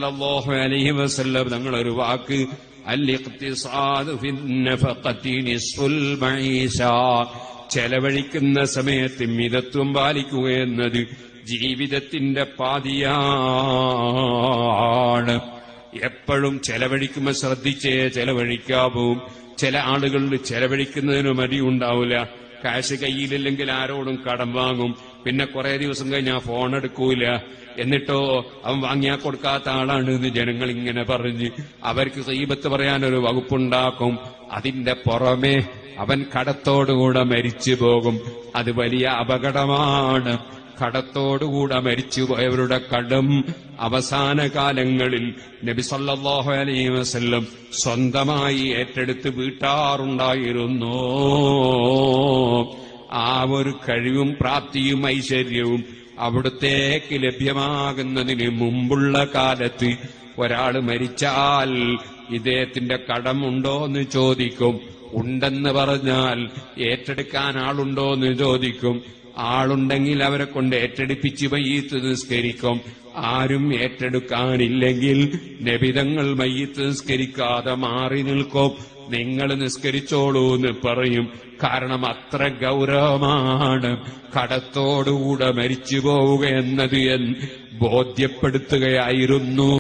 സല്ലല്ലാഹു അലൈഹി വസല്ലം തങ്ങളൊരു വാക്ക് അൽ-ഇഖ്തിസാദു ഫിൻ-നഫഖതി നിസ്ഫുൽ മഈശ, ചെലവഴിക്കുന്ന സമയത്ത് മിതത്വം പാലിക്കുക എന്നത് ജീവിതത്തിന്റെ പാതിയാണ്. എപ്പോഴും ചെലവഴിക്കുമ്പോൾ ശ്രദ്ധിച്ചേ ചെലവഴിക്കാവൂ. ചില ആളുകളിൽ ചെലവഴിക്കുന്നതിന് മടിയുണ്ടാവില്ല. കാശ് കയ്യിലില്ലെങ്കിൽ ആരോടും കടം വാങ്ങും. പിന്നെ കുറെ ദിവസം കഴിഞ്ഞാൽ ഫോൺ എടുക്കൂല. എന്നിട്ടോ അവൻ വാങ്ങിയാ കൊടുക്കാത്ത ആളാണ് എന്ന് ജനങ്ങൾ ഇങ്ങനെ പറഞ്ഞ് അവർക്ക് ഗീബത്ത് പറയാനൊരു വകുപ്പുണ്ടാക്കും. അതിന്റെ പുറമെ അവൻ കടത്തോടുകൂടെ മരിച്ചു പോകും. അത് വലിയ അപകടമാണ്. കടത്തോടുകൂടെ മരിച്ചുപോയവരുടെ കടം അവസാന കാലങ്ങളിൽ നബി സല്ലല്ലാഹു അലൈഹി വസല്ലം സ്വന്തമായി ഏറ്റെടുത്ത് വീട്ടാറുണ്ടായിരുന്നു. ആ ഒരു കഴിവും പ്രാപ്തിയും ഐശ്വര്യവും അവിടുത്തേക്ക് ലഭ്യമാകുന്നതിന് മുമ്പുള്ള കാലത്ത് ഒരാൾ മരിച്ചാൽ ഇദ്ദേഹത്തിന്റെ കടമുണ്ടോ എന്ന് ചോദിക്കും. ഉണ്ടെന്ന് പറഞ്ഞാൽ ഏറ്റെടുക്കാൻ ആളുണ്ടോ എന്ന് ചോദിക്കും. ആളുണ്ടെങ്കിൽ അവരെ കൊണ്ട് ഏറ്റെടുപ്പിച്ച് മയ്യിത്ത് നിസ്കരിക്കും. ആരും ഏറ്റെടുക്കാനില്ലെങ്കിൽ നബിതങ്ങൾ മയ്യിത്ത് നിസ്കരിക്കാതെ മാറി നിൽക്കും. നിങ്ങൾ നിസ്കരിച്ചോളൂ എന്ന് പറയും. കാരണം അത്ര ഗൗരവമാണ് കടത്തോടുകൂടെ മരിച്ചു പോവുക എന്നത് ബോധ്യപ്പെടുത്തുകയായിരുന്നു.